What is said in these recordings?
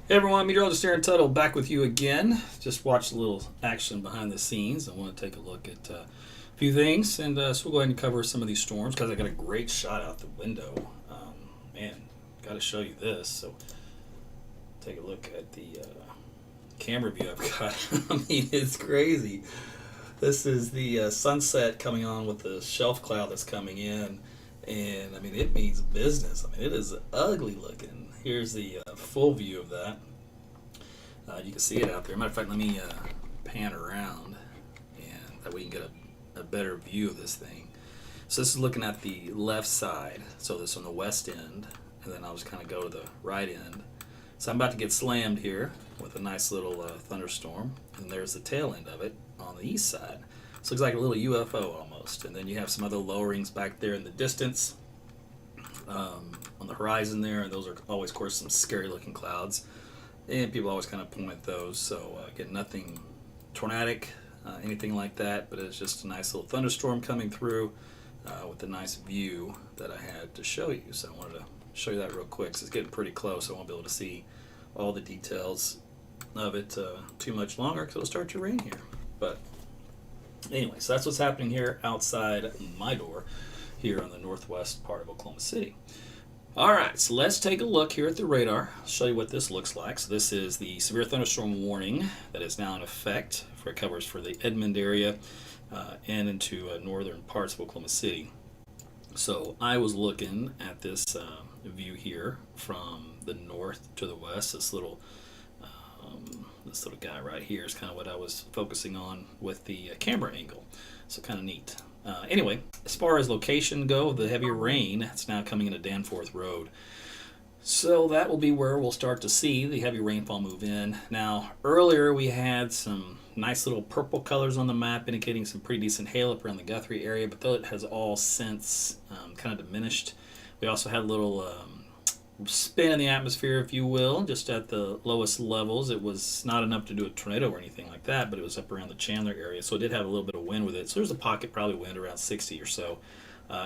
Hey everyone, Meteorologist here in Tuttle, back with you again. Just watched a little action behind the scenes. I want to take a look at a few things, and so we'll go ahead and cover some of these storms because I got a great shot out the window. Man, got to show you this. So take a look at the camera view I've got. I mean, it's crazy. This is the sunset coming on with the shelf cloud that's coming in, and I mean, it means business. I mean, it is ugly looking. Here's the full view of that. You can see it out there. Matter of fact, let me pan around, and that way you can get a better view of this thing. So this is looking at the left side. So this on the west end, and then I'll just kind of go to the right end. So I'm about to get slammed here with a nice little thunderstorm, and there's the tail end of it on the east side. So it looks like a little UFO almost, and then you have some other lowerings back there in the distance. On the horizon there, and those are always, of course, some scary looking clouds, and people always kind of point at those. So again, nothing tornadic, anything like that, but it's just a nice little thunderstorm coming through with a nice view that I had to show you. So I wanted to show you that real quick, because it's getting pretty close. I won't be able to see all the details of it too much longer, because it'll start to rain here. But anyway, so that's what's happening here outside my door here on the northwest part of Oklahoma City. All right, so let's take a look here at the radar. I'll show you what this looks like. So this is the severe thunderstorm warning that is now in effect. It covers for the Edmond area and into northern parts of Oklahoma City. So I was looking at this view here from the north to the west. This little guy right here is kind of what I was focusing on with the camera angle. So kind of neat. Anyway, as far as location go, the heavier rain, it's now coming into Danforth Road. So that will be where we'll start to see the heavy rainfall move in. Now, earlier we had some nice little purple colors on the map indicating some pretty decent hail up around the Guthrie area, but that has all since kind of diminished. We also had a little spin in the atmosphere, if you will, just at the lowest levels. It was not enough to do a tornado or anything like that, but it was up around the Chandler area, so it did have a little bit of wind with it. So there's a pocket, probably wind around 60 or so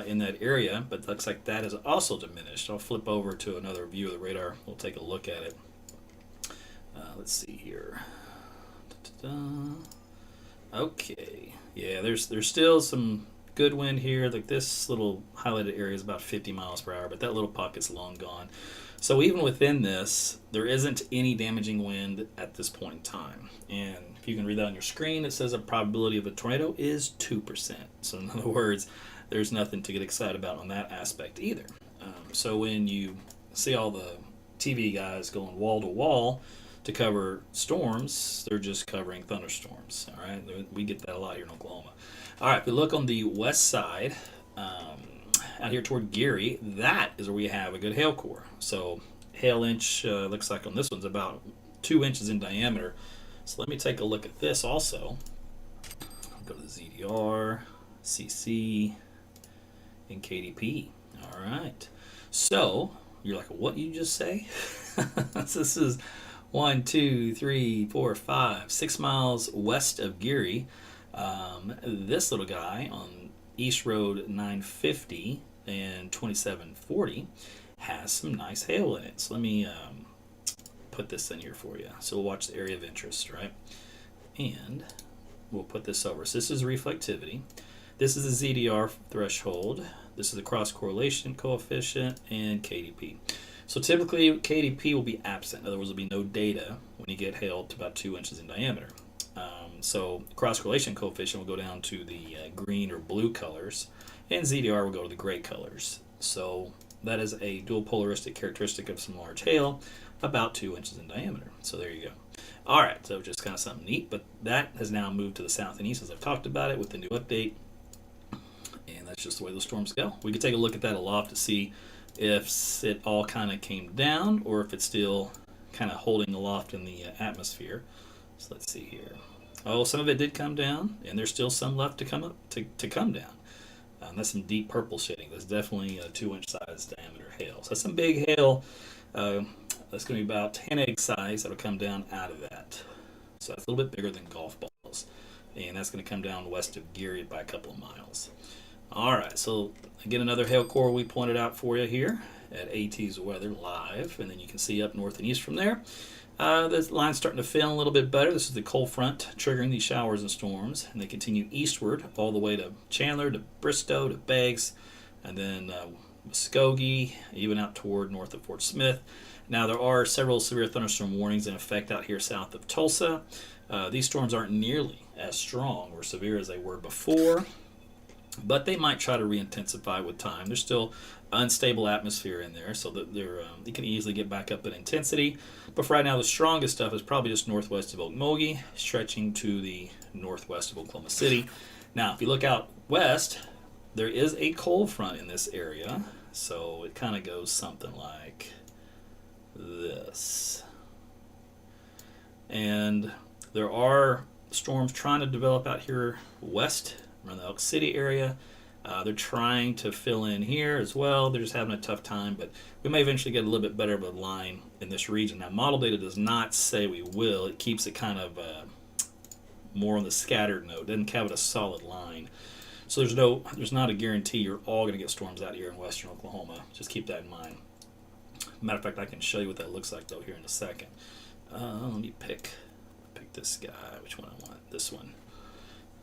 in that area, but looks like that has also diminished. I'll flip over to another view of the radar. We'll take a look at it. Let's see here. Okay, yeah, there's still some good wind here. Like this little highlighted area is about 50 miles per hour, but that little pocket's long gone. So even within this, there isn't any damaging wind at this point in time. And if you can read that on your screen, it says a probability of a tornado is 2%. So in other words, there's nothing to get excited about on that aspect either. So when you see all the TV guys going wall to wall to cover storms, they're just covering thunderstorms. All right, we get that a lot here in Oklahoma. All right, if we look on the west side, out here toward Geary, that is where we have a good hail core. So hail inch looks like on this one's about 2 inches in diameter. So let me take a look at this also. I'll go to the ZDR, CC, and KDP. All right. So you're like, what you just say? This is 1, 2, 3, 4, 5, 6 miles west of Geary. This little guy on East Road 950 and 2740 has some nice hail in it. So let me put this in here for you. So we'll watch the area of interest, right? And we'll put this over. So this is reflectivity. This is the ZDR threshold. This is the cross correlation coefficient and KDP. So typically KDP will be absent. In other words, there'll be no data when you get hail to about 2 inches in diameter. So cross correlation coefficient will go down to the green or blue colors, and ZDR will go to the gray colors. So that is a dual polaristic characteristic of some large hail, about 2 inches in diameter. So there you go. All right, so just kind of something neat, but that has now moved to the south and east as I've talked about it with the new update, and that's just the way those storms go. We could take a look at that aloft to see if it all kind of came down or if it's still kind of holding aloft in the atmosphere. So let's see here. Oh, some of it did come down, and there's still some left to come up to come down. That's some deep purple shading. That's definitely a 2-inch size diameter hail. So that's some big hail. That's going to be about 10 egg size that'll come down out of that. So that's a little bit bigger than golf balls, and that's going to come down west of Geary by a couple of miles. All right, so again, another hail core we pointed out for you here, at AT's Weather Live, and then you can see up north and east from there. The line's starting to fill a little bit better. This is the cold front triggering these showers and storms, and they continue eastward all the way to Chandler, to Bristow, to Beggs, and then Muskogee, even out toward north of Fort Smith. Now, there are several severe thunderstorm warnings in effect out here south of Tulsa. These storms aren't nearly as strong or severe as they were before, but they might try to re-intensify with time. There's still unstable atmosphere in there, so that they can easily get back up in intensity. But for right now, the strongest stuff is probably just northwest of Okmulgee, stretching to the northwest of Oklahoma City. Now, if you look out west, there is a cold front in this area, so it kind of goes something like this. And there are storms trying to develop out here west around the Elk City area. They're trying to fill in here as well. They're just having a tough time, but we may eventually get a little bit better of a line in this region. Now, model data does not say we will. It keeps it kind of more on the scattered note. It doesn't have it a solid line. So there's not a guarantee you're all going to get storms out here in western Oklahoma. Just keep that in mind. Matter of fact, I can show you what that looks like though here in a second. Let me pick this guy. Which one I want? This one.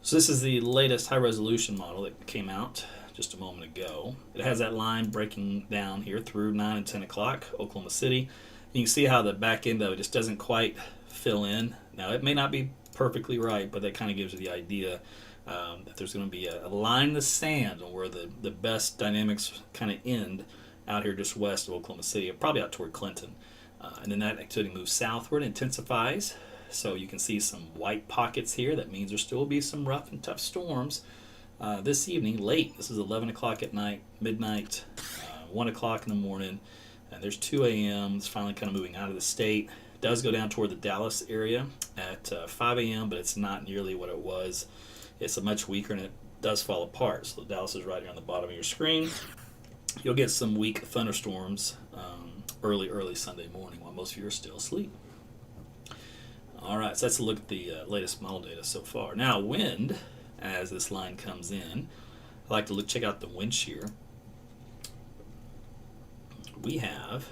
So this is the latest high-resolution model that came out just a moment ago. It has that line breaking down here through 9 and 10 o'clock, Oklahoma City. You can see how the back end of it just doesn't quite fill in. Now, it may not be perfectly right, but that kind of gives you the idea that there's going to be a line in the sand on where the best dynamics kind of end out here just west of Oklahoma City, probably out toward Clinton. And then that activity moves southward, intensifies. So you can see some white pockets here. That means there still will be some rough and tough storms this evening, late. This is 11 o'clock at night, midnight, 1 o'clock in the morning, and there's 2 a.m. It's finally kind of moving out of the state. It does go down toward the Dallas area at 5 a.m., but it's not nearly what it was. It's a much weaker, and it does fall apart. So Dallas is right here on the bottom of your screen. You'll get some weak thunderstorms early Sunday morning while most of you are still asleep. All right, so let's look at the latest model data so far. Now, wind, as this line comes in, I like to check out the wind shear. We have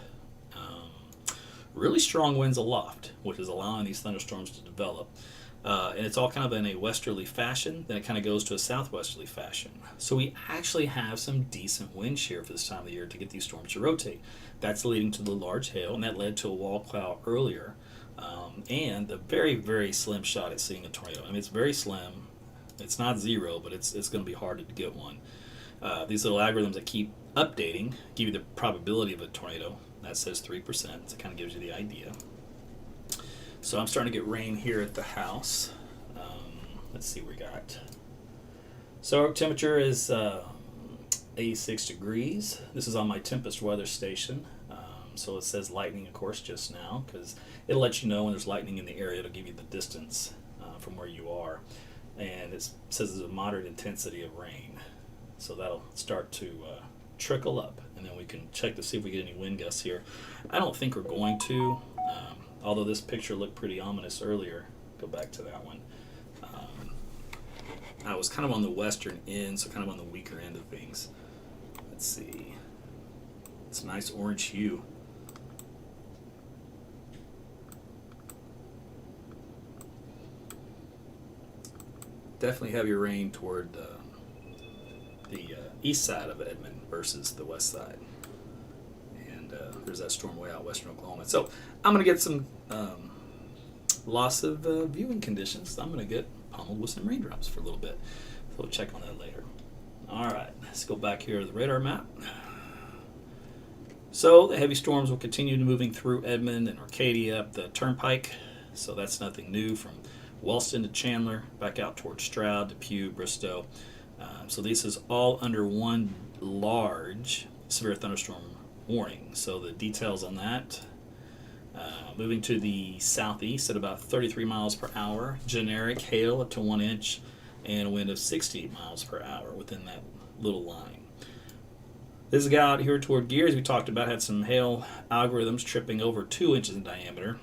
really strong winds aloft, which is allowing these thunderstorms to develop. And it's all kind of in a westerly fashion, then it kind of goes to a southwesterly fashion. So we actually have some decent wind shear for this time of the year to get these storms to rotate. That's leading to the large hail, and that led to a wall cloud earlier. And the very, very slim shot at seeing a tornado. I mean, it's very slim. It's not zero, but it's going to be hard to get one. These little algorithms that keep updating give you the probability of a tornado. That says 3%, so it kind of gives you the idea. So I'm starting to get rain here at the house. Let's see what we got. So our temperature is 86 degrees. This is on my Tempest weather station. So it says lightning, of course, just now, because it'll let you know when there's lightning in the area. It'll give you the distance from where you are. And it says there's a moderate intensity of rain. So that'll start to trickle up. And then we can check to see if we get any wind gusts here. I don't think we're going to, although this picture looked pretty ominous earlier. Go back to that one. I was kind of on the western end, so kind of on the weaker end of things. Let's see. It's a nice orange hue. Definitely have your rain toward the east side of Edmond versus the west side. And there's that storm way out western Oklahoma. So I'm going to get some loss of viewing conditions. I'm going to get pummeled with some raindrops for a little bit. So we'll check on that later. All right, let's go back here to the radar map. So the heavy storms will continue moving through Edmond and Arcadia up the turnpike. So that's nothing new from Wellston to Chandler, back out towards Stroud, Depew, Bristow. So this is all under one large severe thunderstorm warning. So the details on that, moving to the southeast at about 33 miles per hour, generic hail up to 1 inch, and a wind of 60 miles per hour within that little line. This guy out here toward Gears we talked about had some hail algorithms tripping over 2 inches in diameter.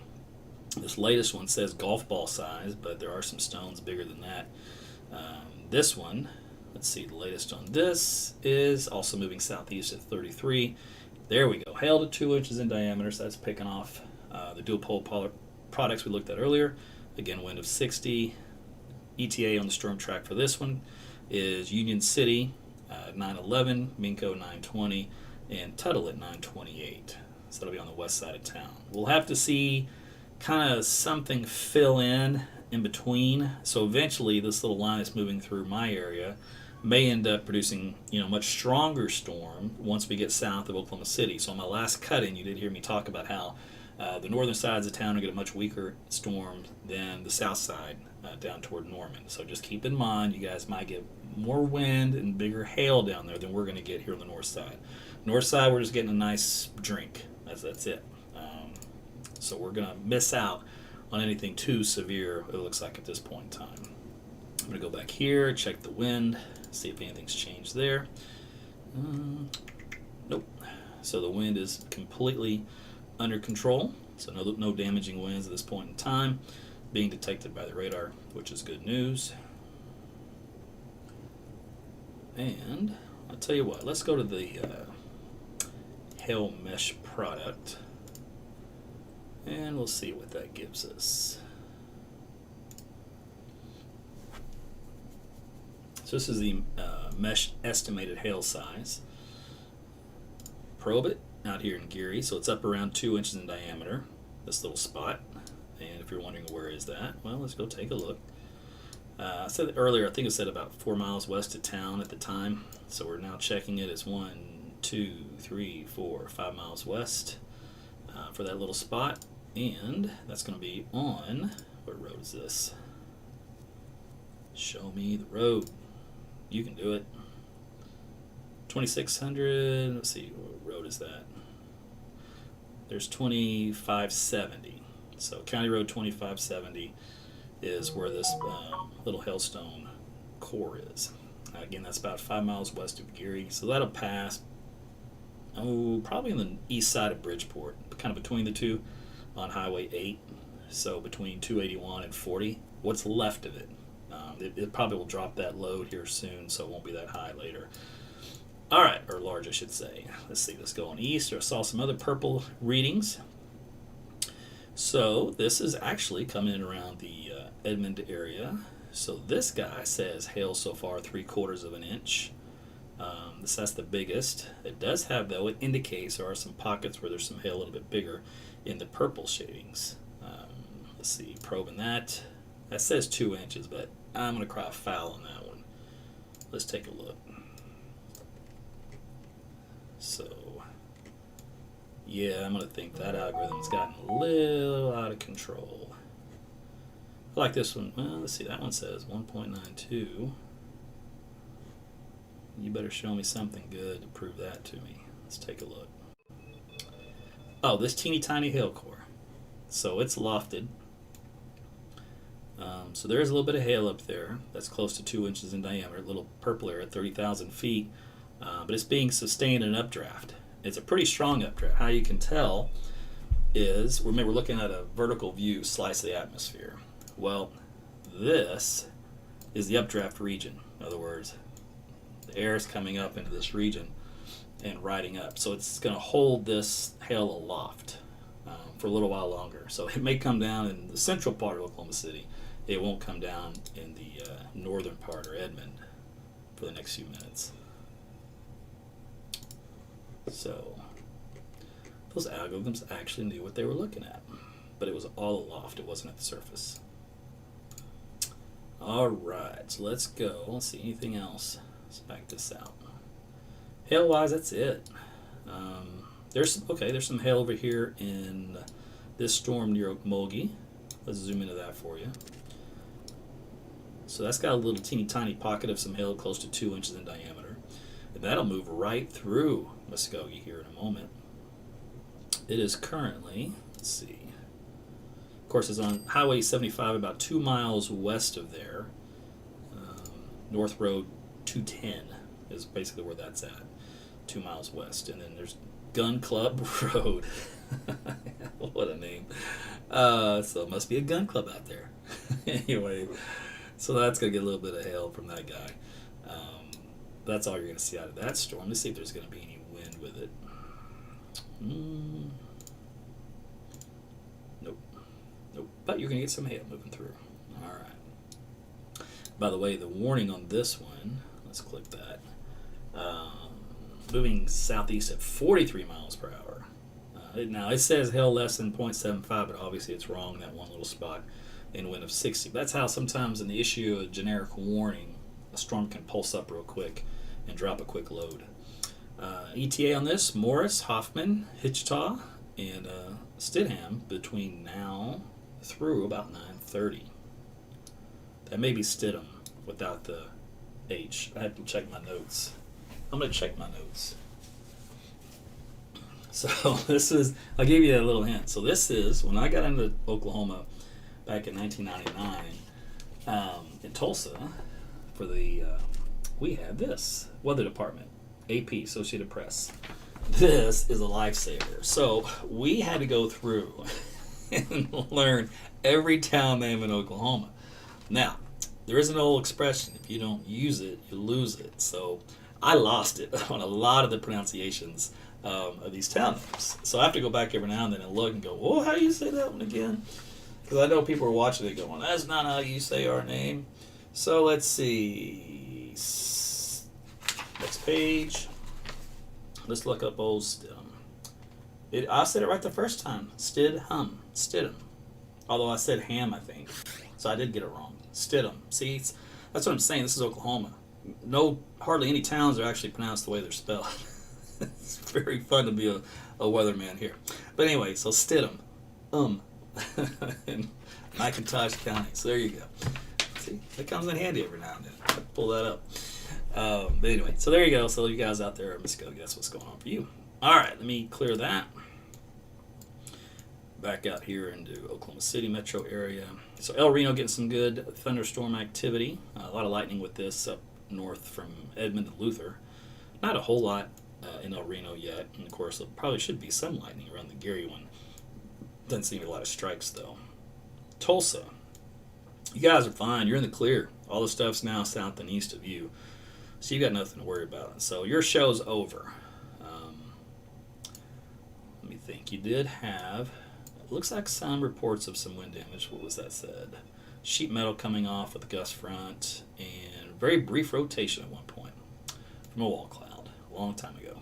This latest one says golf ball size, but there are some stones bigger than that. This one, let's see, the latest on this is also moving southeast at 33. There we go. Hail to 2 inches in diameter, so that's picking off the dual pole products we looked at earlier. Again, wind of 60. ETA on the storm track for this one is Union City 911, Minko 920, and Tuttle at 928. So that'll be on the west side of town. We'll have to see kind of something fill in between. So eventually this little line that's moving through my area may end up producing, a much stronger storm once we get south of Oklahoma City. So on my last cut-in, you did hear me talk about how the northern sides of town are going to get a much weaker storm than the south side down toward Norman. So just keep in mind, you guys might get more wind and bigger hail down there than we're going to get here on the north side. North side, we're just getting a nice drink. That's it. So we're going to miss out on anything too severe, it looks like, at this point in time. I'm going to go back here, check the wind, see if anything's changed there. Nope. So the wind is completely under control. So no damaging winds at this point in time being detected by the radar, which is good news. And I'll tell you what, let's go to the hail mesh product, and we'll see what that gives us. So this is the mesh estimated hail size. Probe it out here in Geary, so it's up around 2 inches in diameter, this little spot. And if you're wondering where is that, well, let's go take a look. I said earlier, I think it said about 4 miles west of town at the time. So we're now checking it as 1, 2, 3, 4, 5 miles west for that little spot. And that's going to be on, what road is this? Show me the road. You can do it. 2600, let's see, what road is that? There's 2570. So County Road 2570 is where this little hailstone core is. Again, that's about 5 miles west of Geary. So that'll pass, probably on the east side of Bridgeport, kind of between the two on Highway 8. So between 281 and 40, what's left of it. It probably will drop that load here soon, so it won't be that high later. All right, or large, I should say. Let's see, let's go on east. I saw some other purple readings. So this is actually coming in around the Edmond area. So this guy says hail so far 3/4 of an inch. That's the biggest. It does have, though, it indicates there are some pockets where there's some hail a little bit bigger in the purple shadings. Let's see, probing that. That says 2 inches, but I'm going to cry foul on that one. Let's take a look. So, yeah, I'm going to think that algorithm's gotten a little out of control. I like this one. Well, let's see, that one says 1.92. You better show me something good to prove that to me. Let's take a look. Oh, this teeny tiny hail core. So it's lofted. So there's a little bit of hail up there. That's close to 2 inches in diameter. A little purple area at 30,000 feet. But it's being sustained in an updraft. It's a pretty strong updraft. How you can tell is, remember, we're looking at a vertical view slice of the atmosphere. Well, this is the updraft region. In other words, the air is coming up into this region and riding up. So it's going to hold this hail aloft for a little while longer. So it may come down in the central part of Oklahoma City. It won't come down in the northern part, or Edmond, for the next few minutes. So those algorithms actually knew what they were looking at, but it was all aloft. It wasn't at the surface. All right, so let's go. Let's see, anything else? Let's back this out. Hail-wise, that's it. There's some hail over here in this storm near Okmulgee. Let's zoom into that for you. So that's got a little teeny tiny pocket of some hail close to 2 inches in diameter. And that'll move right through Muskogee here in a moment. It is currently, let's see, of course it's on Highway 75 about 2 miles west of there. North Road 210 is basically where that's at, 2 miles west. And then there's Gun Club Road. What a name. So it must be a gun club out there. Anyway, so that's going to get a little bit of hail from that guy. That's all you're going to see out of that storm. Let's see if there's going to be any wind with it. going to get some hail moving through. All right. By the way, the warning on this one, let's click that. Moving southeast at 43 miles per hour. Now, it says hail less than 0.75, but obviously it's wrong in that one little spot, in wind of 60. That's how sometimes in the issue of a generic warning, a storm can pulse up real quick and drop a quick load. ETA on this, Morris, Hoffman, Hitchtaw, and Stidham between now through about 9:30. That may be Stidham without the H. I have to check my notes. I'm going to check my notes. So this is, I'll give you a little hint. So this is, when I got into Oklahoma back in 1999, in Tulsa, for the, we had this, Weather Department, AP, Associated Press. This is a lifesaver. So we had to go through and learn every town name in Oklahoma. Now, there is an old expression, if you don't use it, you lose it. So I lost it on a lot of the pronunciations of these town names. So I have to go back every now and then and look and go, oh, how do you say that one again? Because I know people are watching it going, that's not how you say our name. So let's see. Next page. Let's look up old Stidham. I said it right the first time. Stidham. Stidham. Although I said ham, I think. So I did get it wrong. Stidham. See, that's what I'm saying. This is Oklahoma. Hardly any towns are actually pronounced the way they're spelled. It's very fun to be a weatherman here. But anyway, so Stidham. In McIntosh County. So there you go. See, that comes in handy every now and then. I pull that up. But anyway, so there you go. So you guys out there, I'm just going to guess what's going on for you. All right, let me clear that. Back out here into Oklahoma City metro area. So El Reno getting some good thunderstorm activity. A lot of lightning with this up north from Edmond to Luther. Not a whole lot in El Reno yet. And of course, there probably should be some lightning around the Gary one. Doesn't seem to be a lot of strikes though. Tulsa. You guys are fine. You're in the clear. All the stuff's now south and east of you. So you got nothing to worry about. So your show's over. Let me think. You did have, it looks like some reports of some wind damage. What was that said? Sheet metal coming off with a gust front and very brief rotation at one point from a wall cloud a long time ago.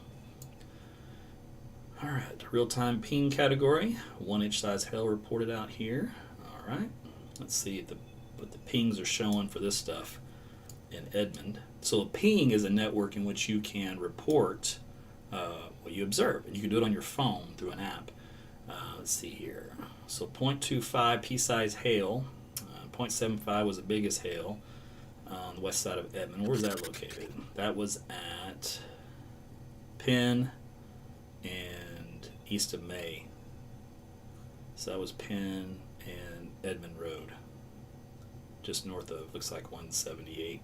All right, real-time ping category. 1-inch size hail reported out here. All right, let's see what the pings are showing for this stuff in Edmond. So a ping is a network in which you can report what you observe, and you can do it on your phone through an app. Let's see here. So 0.25 pea-size hail. 0.75 was the biggest hail on the west side of Edmond. Where's that located? That was at Penn and east of May. So that was Penn and Edmond Road, just north of, looks like 178.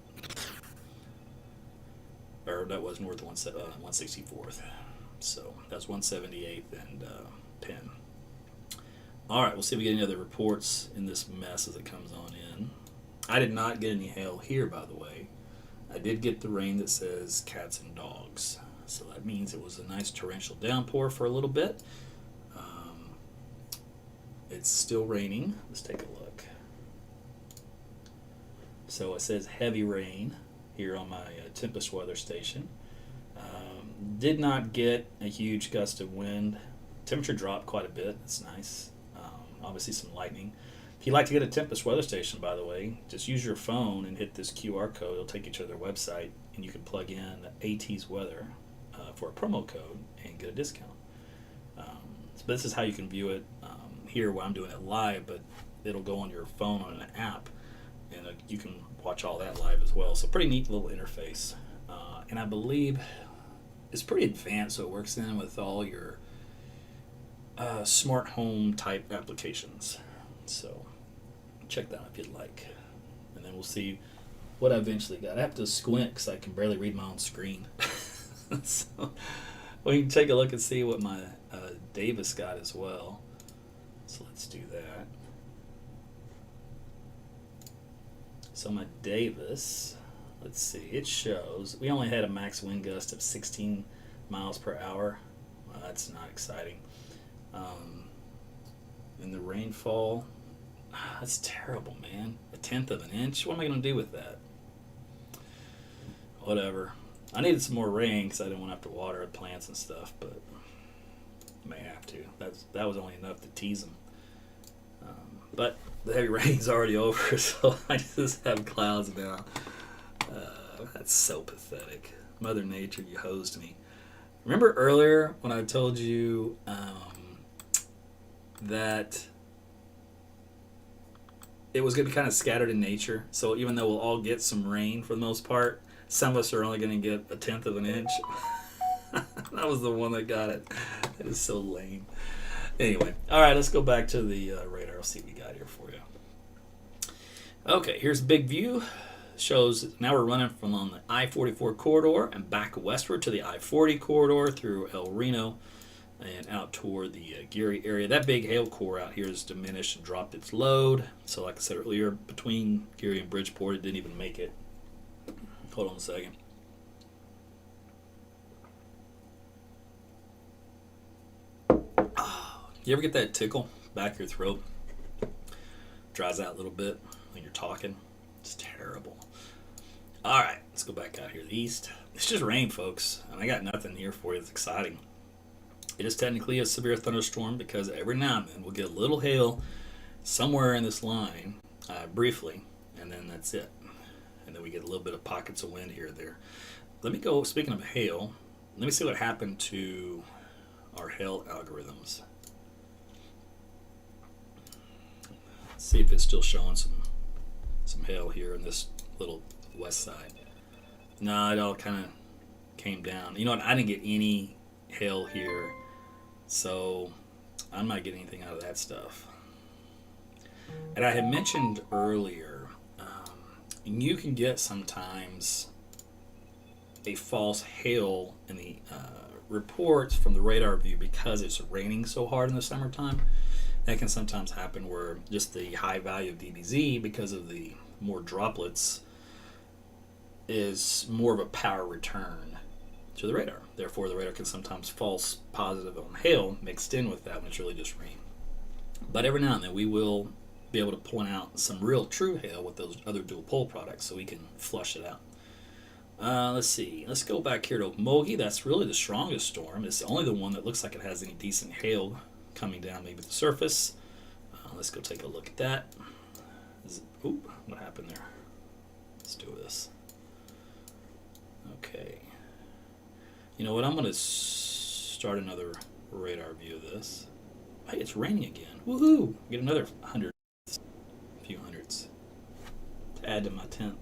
Or that was north of 164th. So that's 178th and Penn. All right, we'll see if we get any other reports in this mess as it comes on in. I did not get any hail here, by the way. I did get the rain that says cats and dogs. So that means it was a nice torrential downpour for a little bit. It's still raining. Let's take a look. So it says heavy rain here on my Tempest weather station. Did not get a huge gust of wind. Temperature dropped quite a bit. That's nice. Obviously some lightning. If you'd like to get a Tempest weather station, by the way, just use your phone and hit this QR code. It'll take you to their website, and you can plug in AT's weather for a promo code and get a discount. So this is how you can view it here where I'm doing it live, but it'll go on your phone on an app, and you can watch all that live as well. So pretty neat little interface. And I believe it's pretty advanced, so it works in with all your smart home type applications. So check that out if you'd like. And then we'll see what I eventually got. I have to squint because I can barely read my own screen. So we can take a look and see what my Davis got as well. So let's do that. So my Davis, let's see, it shows we only had a max wind gust of 16 miles per hour. Well, that's not exciting. And the rainfall, That's terrible, man. 1/10 of an inch? What am I going to do with that? Whatever. I needed some more rain because I didn't want to have to water the plants and stuff, but I may have to. That was only enough to tease them. But the heavy rain's already over, so I just have clouds now. That's so pathetic. Mother Nature, you hosed me. Remember earlier when I told you that it was going to be kind of scattered in nature? So even though we'll all get some rain for the most part, some of us are only going to get 1/10 of an inch. That was the one that got it. That is so lame. Anyway, all right, let's go back to the radar. See what we got here for you. Okay, here's a big view. Shows now we're running from on the I-44 corridor and back westward to the I-40 corridor through El Reno and out toward the Geary area. That big hail core out here has diminished and dropped its load. So like I said earlier, between Geary and Bridgeport, it didn't even make it. Hold on a second. You ever get that tickle back of your throat? Dries out a little bit when you're talking. It's terrible. All right, let's go back out here to the east. It's just rain, folks, and I got nothing here for you that's exciting. It is technically a severe thunderstorm because every now and then we'll get a little hail somewhere in this line briefly, and then that's it. And then we get a little bit of pockets of wind here and there. Let me go, speaking of hail, let me see what happened to our hail algorithms. See if it's still showing some hail here in this little west side. No, it all kind of came down. You know what? I didn't get any hail here, so I'm not getting anything out of that stuff. And I had mentioned earlier, you can get sometimes a false hail in the reports from the radar view because it's raining so hard in the summertime. That can sometimes happen where just the high value of DBZ, because of the more droplets, is more of a power return to the radar. Therefore, the radar can sometimes false positive on hail mixed in with that when it's really just rain. But every now and then we will be able to point out some real true hail with those other dual pole products so we can flush it out. Let's see. Let's go back here to Okmulgee. That's really the strongest storm. It's only the one that looks like it has any decent hail coming down maybe the surface. Let's go take a look at that. Oop, what happened there? Let's do this. Okay. You know what? I'm going to start another radar view of this. Hey, it's raining again. Woohoo! Get another few hundreds to add to my 10th.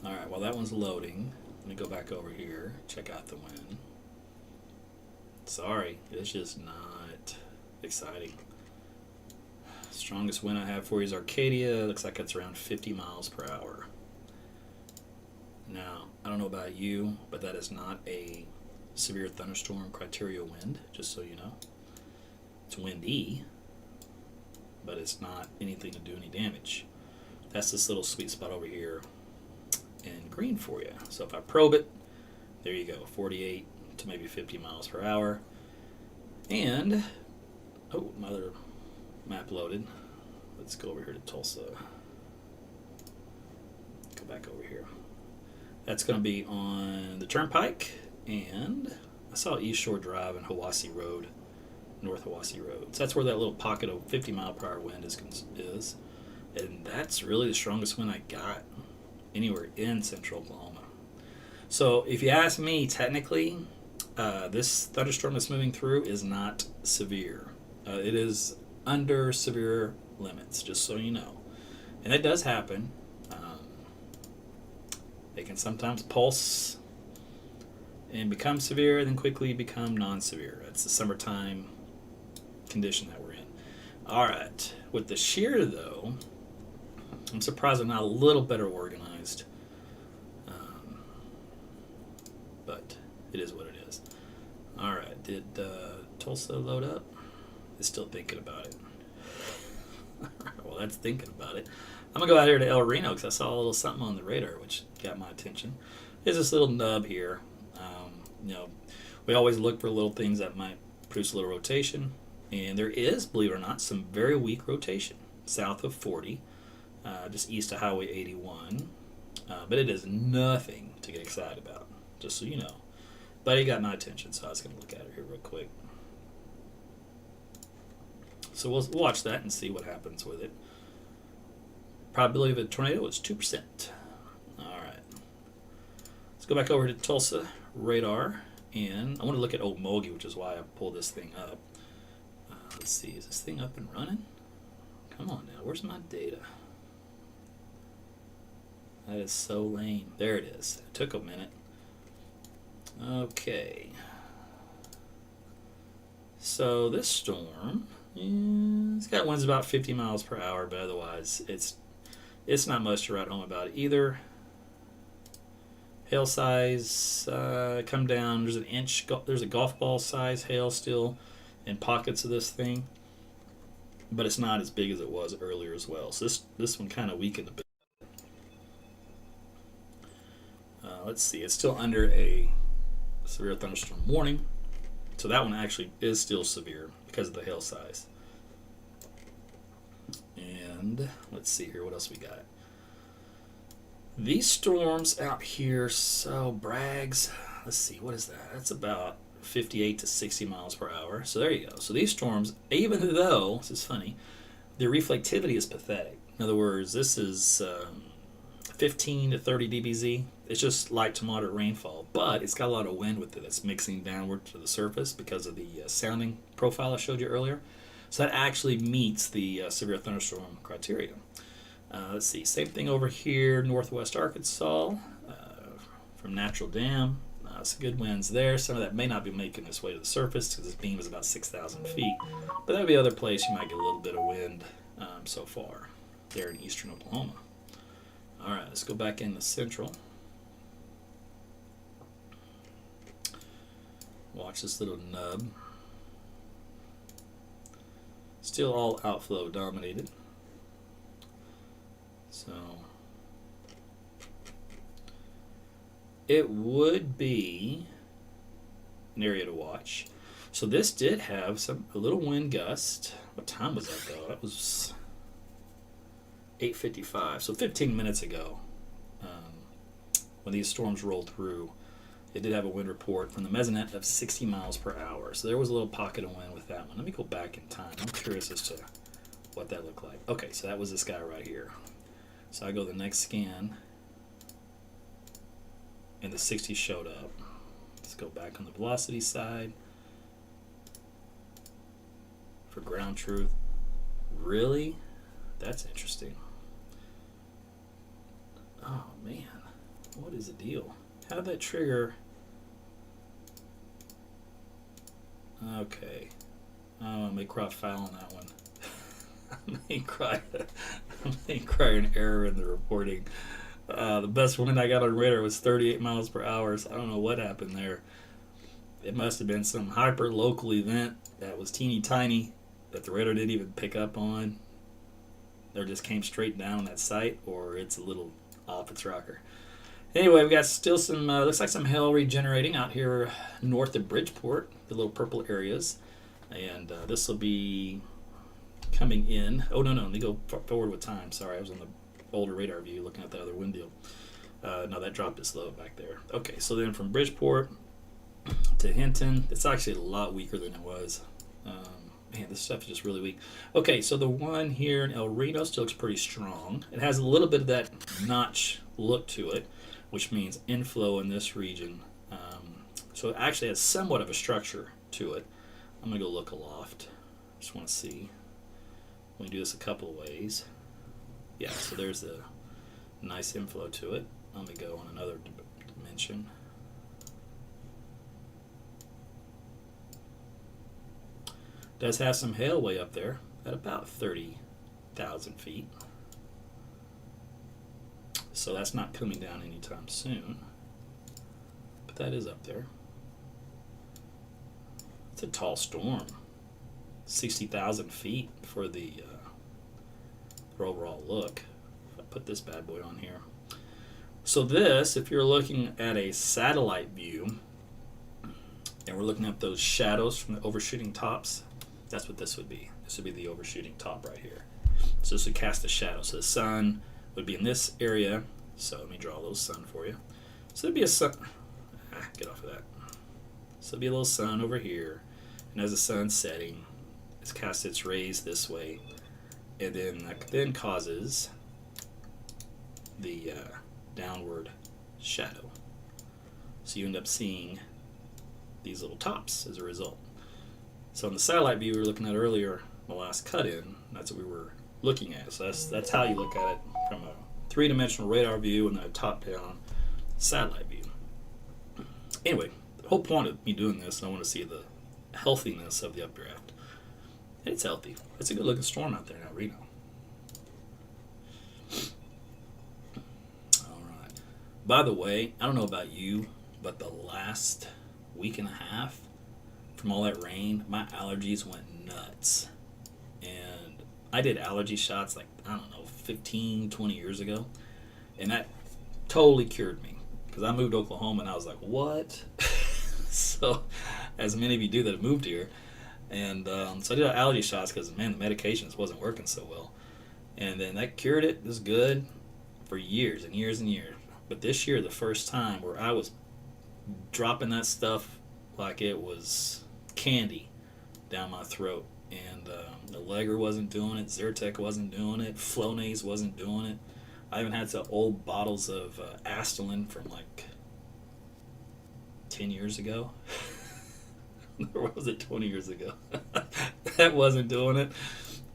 Alright, while that one's loading, let me go back over here, check out the wind. Sorry, it's just not exciting. Strongest wind I have for you is Arcadia. Looks like it's around 50 miles per hour. Now, I don't know about you, but that is not a severe thunderstorm criteria wind, just so you know. It's windy, but it's not anything to do any damage. That's this little sweet spot over here in green for you. So if I probe it, there you go, 48 to maybe 50 miles per hour. And, oh, my other map loaded. Let's go over here to Tulsa. Go back over here. That's going to be on the Turnpike, and I saw East Shore Drive and Hiwassee Road, North Hiwassee Road. So that's where that little pocket of 50 mile per hour wind is. And that's really the strongest wind I got anywhere in central Oklahoma. So if you ask me, technically, this thunderstorm that's moving through is not severe. It is under severe limits, just so you know. And that does happen. They can sometimes pulse and become severe, and then quickly become non-severe. That's the summertime condition that we're in. All right, with the shear though, I'm surprised they're not a little better organized. But it is what it is. All right, did Tulsa load up? It's still thinking about it. Well, Well, that's thinking about it. I'm going to go out here to El Reno because I saw a little something on the radar which got my attention. There's this little nub here. You know, we always look for little things that might produce a little rotation. And there is, believe it or not, some very weak rotation south of 40, just east of Highway 81. But it is nothing to get excited about, just so you know. But it got my attention, so I was going to look at it here real quick. So we'll watch that and see what happens with it. Probability of a tornado is 2%. All right. Let's go back over to Tulsa radar. And I want to look at Okmulgee, which is why I pulled this thing up. Let's see, is this thing up and running? Come on now, where's my data? That is so lame. There it is. It took a minute. Okay. So this storm, it's got winds about 50 miles per hour, but otherwise it's not much to write home about either. Hail size come down. There's an inch. There's a golf ball size hail still in pockets of this thing, but it's not as big as it was earlier as well. So this one kind of weakened a bit. Let's see. It's still under a severe thunderstorm warning, so that one actually is still severe because of the hail size. And let's see here. What else we got? These storms out here, so Bragg's, let's see, what is that? That's about 58 to 60 miles per hour. So there you go. So these storms, even though, this is funny, their reflectivity is pathetic. In other words, this is 15 to 30 dBz. It's just light to moderate rainfall, but it's got a lot of wind with it. It's mixing downward to the surface because of the sounding profile I showed you earlier. So that actually meets the severe thunderstorm criteria. Let's see, same thing over here, northwest Arkansas, from Natural Dam. Some good winds there. Some of that may not be making its way to the surface because this beam is about 6,000 feet. But that would be other place you might get a little bit of wind so far there in eastern Oklahoma. All right, let's go back into central. Watch this little nub. Still all outflow dominated. So it would be an area to watch. So this did have a little wind gust. What time was that though? That was 8:55. So 15 minutes ago, when these storms rolled through, it did have a wind report from the mesonet of 60 miles per hour. So there was a little pocket of wind with that one. Let me go back in time. I'm curious as to what that looked like. Okay, so that was this guy right here. So I go to the next scan, and the 60 showed up. Let's go back on the velocity side for ground truth. Really? That's interesting. Oh man, what is the deal? How did that trigger? Okay. I may cry foul on that one. I may cry an error in the reporting. The best one I got on radar was 38 miles per hour, so I don't know what happened there. It must have been some hyper local event that was teeny tiny that the radar didn't even pick up on, or just came straight down on that site, or it's a little off its rocker. Anyway, we got still some, looks like some hail regenerating out here north of Bridgeport, the little purple areas. And this will be coming in. Oh, no, let me go forward with time. Sorry, I was on the older radar view looking at the other wind deal. No, that dropped its low back there. Okay, so then from Bridgeport to Hinton, it's actually a lot weaker than it was. Man, this stuff is just really weak. Okay, so the one here in El Reno still looks pretty strong. It has a little bit of that notch look to it, which means inflow in this region. So it actually has somewhat of a structure to it. I'm going to go look aloft. Just want to see. We can do this a couple of ways. Yeah, so there's a nice inflow to it. Let me go on another dimension. Does have some hail way up there at about 30,000 feet. So that's not coming down anytime soon. But that is up there. It's a tall storm. 60,000 feet for the for overall look. If I put this bad boy on here. So this, if you're looking at a satellite view, and we're looking at those shadows from the overshooting tops, that's what this would be. This would be the overshooting top right here. So this would cast a shadow. So the sun would be in this area. So let me draw a little sun for you. So there'd be a sun. Get off of that. So there'd be a little sun over here. And as the sun's setting, it's cast its rays this way. And then that then causes the downward shadow. So you end up seeing these little tops as a result. So in the satellite view we were looking at earlier, the last cut-in, that's what we were looking at. So that's how you look at it from a three-dimensional radar view and then a top-down satellite view. Anyway, the whole point of me doing this, I want to see the healthiness of the updraft. It's healthy. It's a good-looking storm out there now, Reno. All right. By the way, I don't know about you, but the last week and a half, from all that rain, my allergies went nuts. And I did allergy shots like, I don't know, 15, 20 years ago. And that totally cured me. Because I moved to Oklahoma and I was like, what? So, as many of you do that have moved here. And so I did allergy shots because, man, the medications wasn't working so well. And then that cured it. It was good for years and years and years. But this year, the first time where I was dropping that stuff like it was candy down my throat. And Allegra wasn't doing it. Zyrtec wasn't doing it. Flonase wasn't doing it. I even had some old bottles of Astelin from like 10 years ago. Or was it 20 years ago? That wasn't doing it.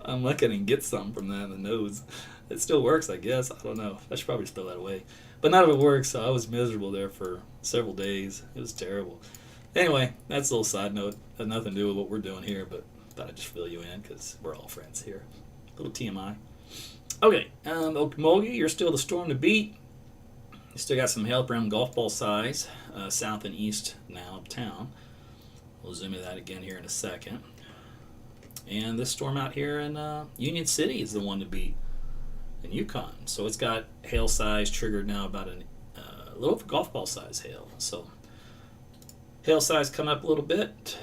I'm looking and get some from that in the nose. It still works, I guess. I don't know. I should probably throw that away. But none of it works, so I was miserable there for several days. It was terrible. Anyway, that's a little side note. Had nothing to do with what we're doing here, but thought I'd just fill you in because we're all friends here. A little TMI. Okay, Okmulgee, you're still the storm to beat. You still got some hail around golf ball size, south and east now of town. We'll zoom into that again here in a second. And this storm out here in Union City is the one to beat in Yukon. So it's got hail size triggered now about a little golf ball size hail. So hail size come up a little bit.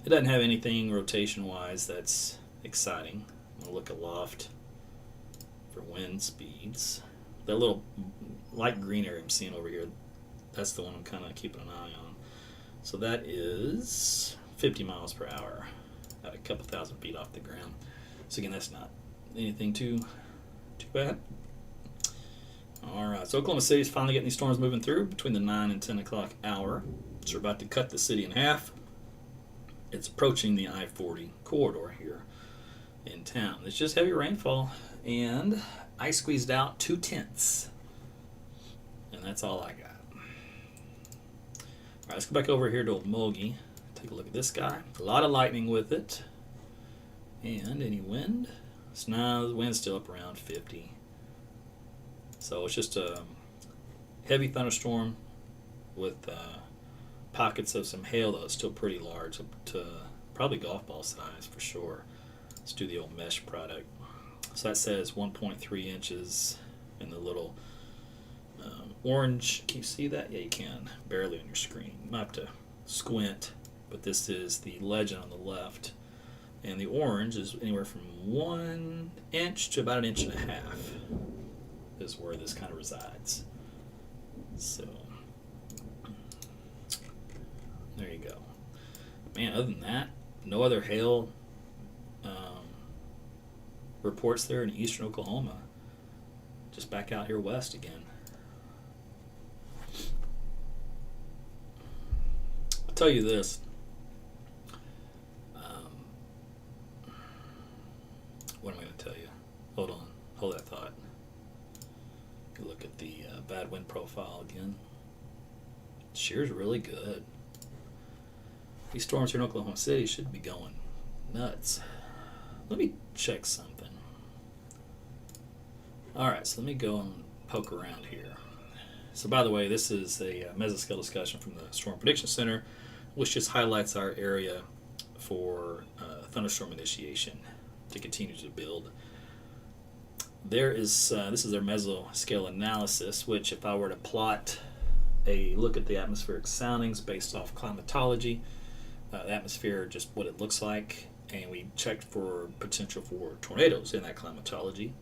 It doesn't have anything rotation-wise that's exciting. I'm going to look aloft for wind speeds. That little light green area I'm seeing over here, that's the one I'm kind of keeping an eye on. So that is 50 miles per hour at a couple thousand feet off the ground. So again, that's not anything too bad. All right, so Oklahoma City is finally getting these storms moving through between the 9 and 10 o'clock hour. So we're about to cut the city in half. It's approaching the I-40 corridor here in town. It's just heavy rainfall, and I squeezed out 2/10. And that's all I got. All right, let's go back over here to Okmulgee. Take a look at this guy. A lot of lightning with it. And any wind? So now the wind's still up around 50. So it's just a heavy thunderstorm with pockets of some hail, though. It's still pretty large, up to probably golf ball size for sure. Let's do the old mesh product. So that says 1.3 inches in the little orange. Can you see that? Yeah, you can. Barely on your screen. You might have to squint, but this is the legend on the left. And the orange is anywhere from 1 inch to about 1.5 inches is where this kind of resides. So there you go. Man, other than that, no other hail reports there in eastern Oklahoma. Just back out here west again. I'll tell you this. What am I going to tell you? Hold on. Hold that thought. Look at the bad wind profile again. Shear's really good. These storms here in Oklahoma City should be going nuts. Let me check something. Alright, so let me go and poke around here. So by the way, this is a mesoscale discussion from the Storm Prediction Center, which just highlights our area for thunderstorm initiation to continue to build. There is this is their mesoscale analysis, which if I were to plot a look at the atmospheric soundings based off climatology, the atmosphere, just what it looks like, and we checked for potential for tornadoes in that climatology.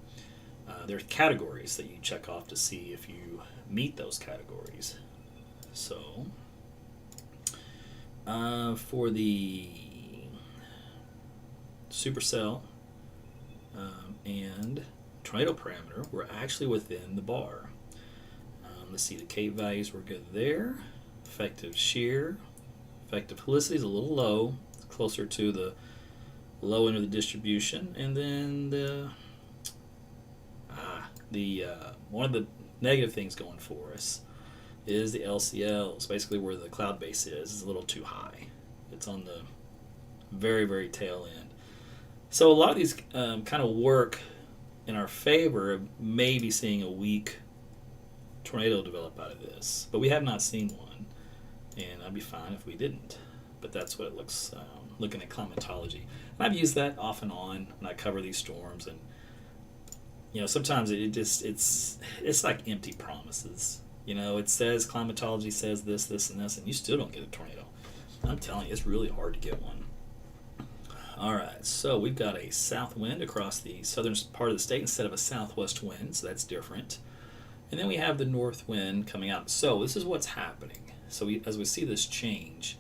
There's categories that you check off to see if you meet those categories. So, for the supercell and tornado parameter, we're actually within the bar. Let's see, the Cape values were good there. Effective shear, effective helicity is a little low, it's closer to the low end of the distribution, and then the one of the negative things going for us is the LCLs. Basically, where the cloud base is a little too high. It's on the very, very tail end. So a lot of these kind of work in our favor of maybe seeing a weak tornado develop out of this, but we have not seen one, and I'd be fine if we didn't. But that's what it looks looking at climatology. And I've used that off and on when I cover these storms, and sometimes it's like empty promises. It says climatology says this, and this, and you still don't get a tornado. I'm telling you, it's really hard to get one. All right, so we've got a south wind across the southern part of the state instead of a southwest wind, so that's different. And then we have the north wind coming out. So this is what's happening. So as we see this change,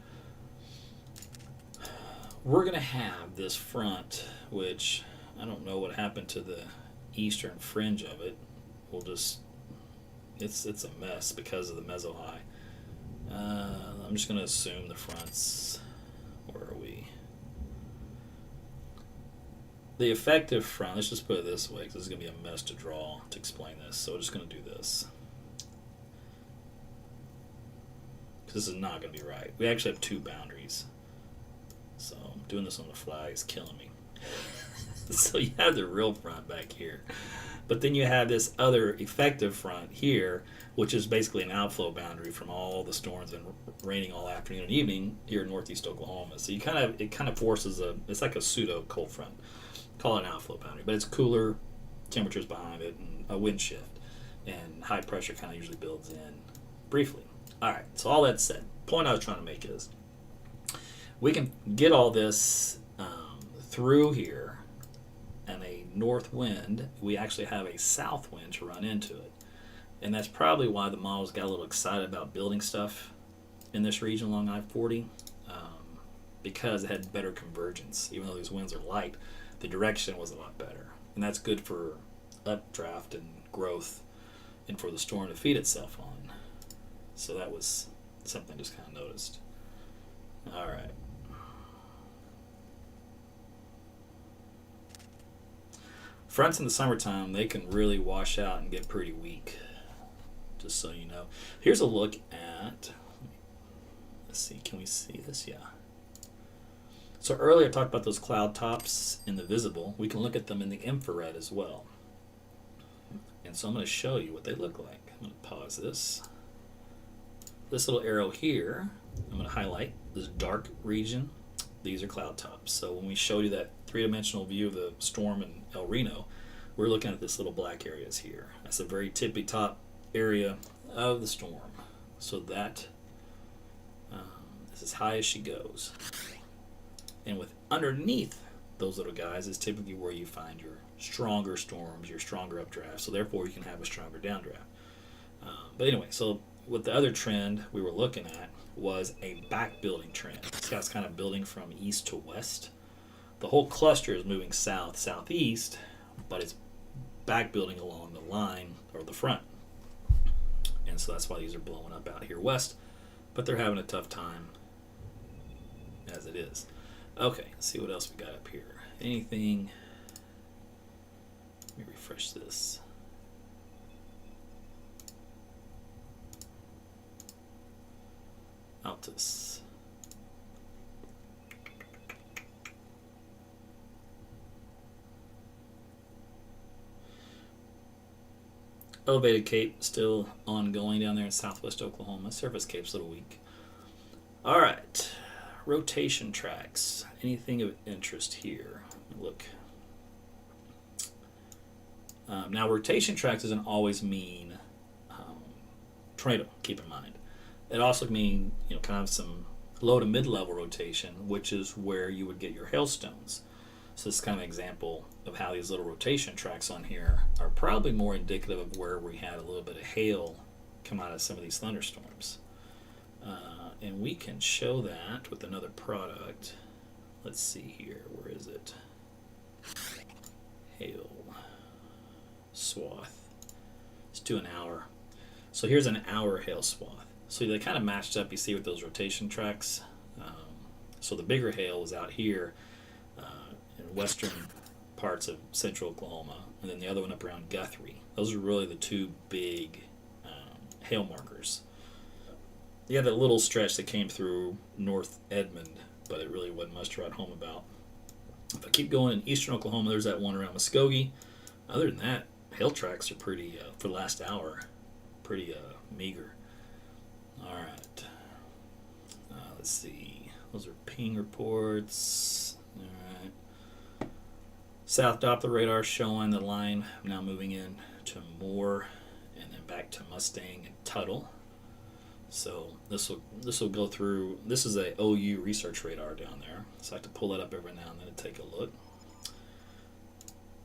we're going to have this front, which I don't know what happened to the eastern fringe of it. It's a mess because of the meso high. I'm just going to assume the fronts. Where are we? The effective front, let's just put it this way, because this is going to be a mess to draw to explain this. So we're just going to do this. Because this is not going to be right. We actually have two boundaries. So doing this on the fly is killing me. So you have the real front back here. But then you have this other effective front here, which is basically an outflow boundary from all the storms and raining all afternoon and evening here in northeast Oklahoma. So it kind of forces it's like a pseudo cold front. Call it an outflow boundary, but it's cooler temperatures behind it and a wind shift, and high pressure kind of usually builds in briefly. All right, so all that said, point I was trying to make is we can get all this through here, and a north wind, we actually have a south wind to run into it, and that's probably why the models got a little excited about building stuff in this region along I-40, because it had better convergence. Even though these winds are light, the direction was a lot better, and that's good for updraft and growth and for the storm to feed itself on. So that was something I just kind of noticed. All right. Fronts in the summertime, they can really wash out and get pretty weak, just so you know. Here's a look at, let's see, can we see this? Yeah. So earlier I talked about those cloud tops in the visible. We can look at them in the infrared as well. And so I'm going to show you what they look like. I'm going to pause this. This little arrow here, I'm going to highlight this dark region. These are cloud tops. So when we showed you that three-dimensional view of the storm in El Reno, we're looking at this little black areas here. That's a very tippy top area of the storm. So that is as high as she goes. And with underneath those little guys is typically where you find your stronger storms, your stronger updrafts, so therefore you can have a stronger downdraft. But anyway, so with the other trend we were looking at was a back building trend. This guy's kind of building from east to west. The whole cluster is moving south, southeast, but it's back building along the line or the front. And so that's why these are blowing up out here west, but they're having a tough time as it is. Okay, let's see what else we got up here. Anything? Let me refresh this. Altus. Elevated Cape still ongoing down there in southwest Oklahoma. Surface Cape's a little weak. All right. Rotation tracks. Anything of interest here? Look. Now, rotation tracks doesn't always mean tornado. Keep in mind, it also means kind of some low to mid level rotation, which is where you would get your hailstones. So this is kind of an example of how these little rotation tracks on here are probably more indicative of where we had a little bit of hail come out of some of these thunderstorms. And we can show that with another product. Let's see here. Where is it? Hail swath. Let's do an hour. So here's an hour hail swath. So they kind of matched up, you see, with those rotation tracks. So the bigger hail was out here in western parts of central Oklahoma, and then the other one up around Guthrie. Those are really the two big hail markers. You had that little stretch that came through North Edmond, but it really wasn't much to write home about. If I keep going in eastern Oklahoma, there's that one around Muskogee. Other than that, hail tracks are pretty, for the last hour, pretty meager. All right. Let's see. Those are ping reports. All right. South Doppler radar showing the line now moving in to Moore and then back to Mustang and Tuttle. So this will go through. This is a OU research radar down there. So I have to pull that up every now and then to take a look.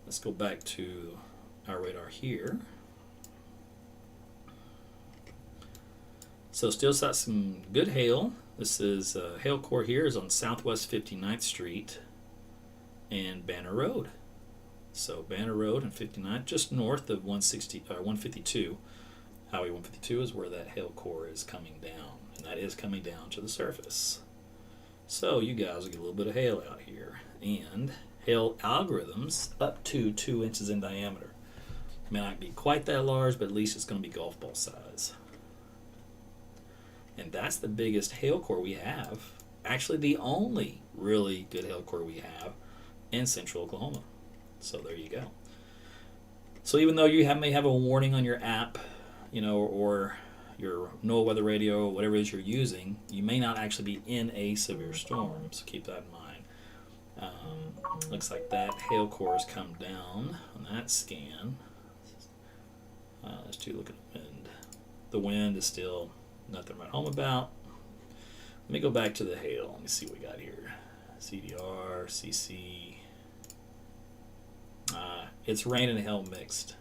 Let's go back to our radar here. So still got some good hail. This is hail core here is on Southwest 59th Street and Banner Road. So Banner Road and 59th, just north of 152. Highway 152 is where that hail core is coming down, and that is coming down to the surface. So you guys will get a little bit of hail out here, and hail algorithms up to 2 inches in diameter. May not be quite that large, but at least it's going to be golf ball size. And that's the biggest hail core we have. Actually, the only really good hail core we have in central Oklahoma. So there you go. So even though you may have a warning on your app, or your NOAA weather radio, whatever it is you're using, you may not actually be in a severe storm. So keep that in mind. Looks like that hail core has come down on that scan. Let's take a look at the wind. The wind is still nothing to write home about. Let me go back to the hail. Let me see what we got here. CDR, CC. It's rain and hail mixed.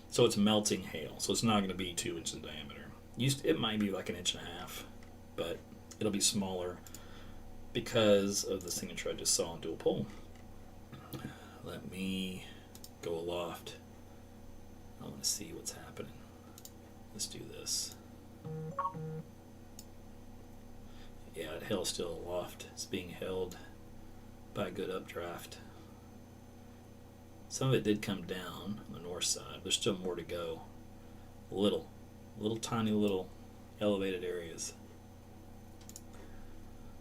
So it's melting hail. So it's not going to be 2 inches in diameter. It might be like 1.5 inches, but it'll be smaller because of the signature I just saw on dual pole. Let me go aloft. I want to see what's happening. Let's do this. Yeah, the hail's still aloft. It's being held by a good updraft. Some of it did come down on the north side. There's still more to go. Little tiny little elevated areas.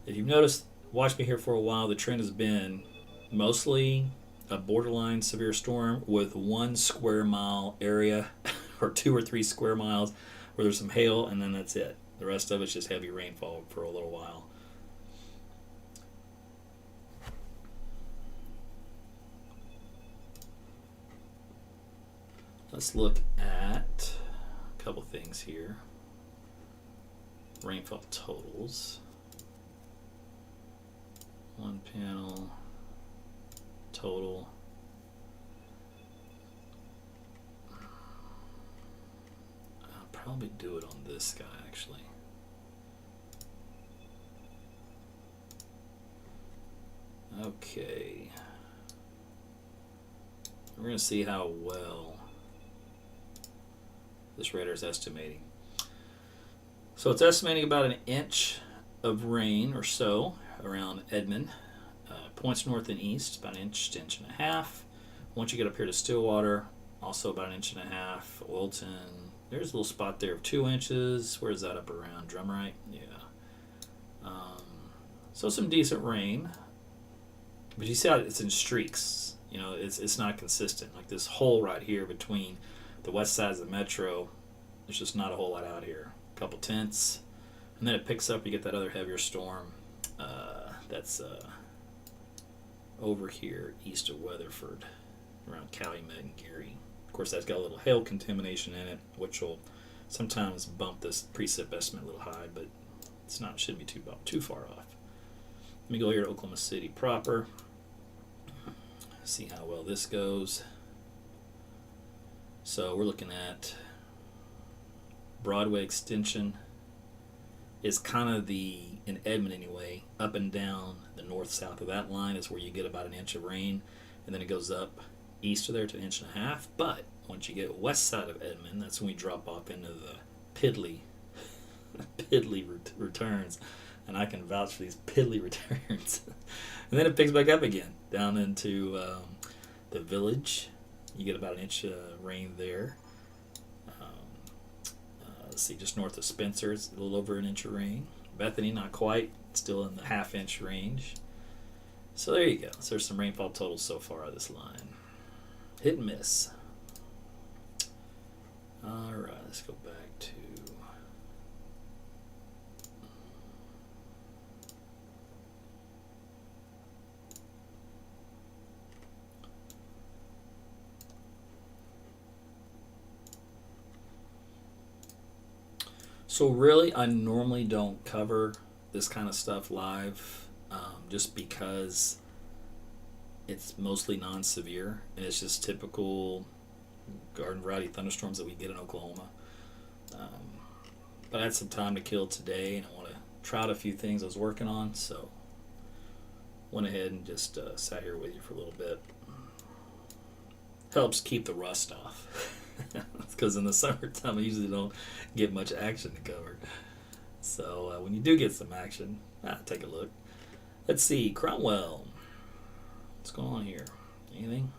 If you've noticed, watched me here for a while, the trend has been mostly a borderline severe storm with 1 square mile area or 2 or 3 square miles where there's some hail, and then that's it. The rest of it's just heavy rainfall for a little while. Let's look at a couple things here. Rainfall totals. One panel. Total. I'll probably do it on this guy actually. Okay. We're going to see how well this radar is estimating. So it's estimating about 1 inch of rain or so around Edmond. Points north and east, about 1 inch to 1.5 inches. Once you get up here to Stillwater, also about 1.5 inches. Wilton, there's a little spot there of 2 inches. Where's that up around? Drumright? Yeah. So some decent rain. But you see how it's in streaks. It's not consistent. Like this hole right here between the west sides of the metro, there's just not a whole lot out here. A couple tenths. And then it picks up, you get that other heavier storm. That's over here east of Weatherford, around Calumet and Geary. Of course, that's got a little hail contamination in it, which will sometimes bump this precip estimate a little high, but it's not, shouldn't be too far off. Let me go here to Oklahoma City proper. See how well this goes. So we're looking at Broadway extension is kind of in Edmond anyway, up and down the north-south of that line is where you get about an inch of rain, and then it goes up east of there to an inch and a half. But once you get west side of Edmond, that's when we drop off into the piddly returns, and I can vouch for these piddly returns. And then it picks back up again down into the Village. You get about an inch of rain there. Let's see, just north of Spencer, it's a little over an inch of rain. Bethany, not quite, still in the half-inch range. So there you go. So there's some rainfall totals so far on this line. Hit and miss. All right, let's go back to... So really, I normally don't cover this kind of stuff live, just because it's mostly non-severe, and it's just typical garden variety thunderstorms that we get in Oklahoma. But I had some time to kill today, and I want to try out a few things I was working on, so went ahead and just sat here with you for a little bit. Helps keep the rust off. Because in the summertime I usually don't get much action to cover. So when you do get some action, take a look. Let's see, Cromwell. What's going on here? Anything?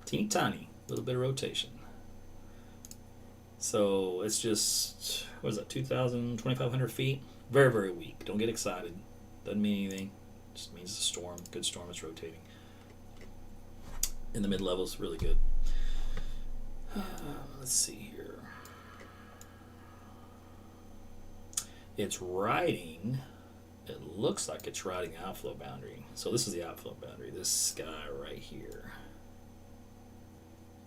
Teeny tiny, little bit of rotation. So it's just, what is that, 2,500 feet? Very, very weak. Don't get excited. Doesn't mean anything. Just means it's a storm. Good storm is rotating. In the mid-levels, really good. Let's see here. It's riding, it looks like it's riding the outflow boundary. So this is the outflow boundary, this guy right here.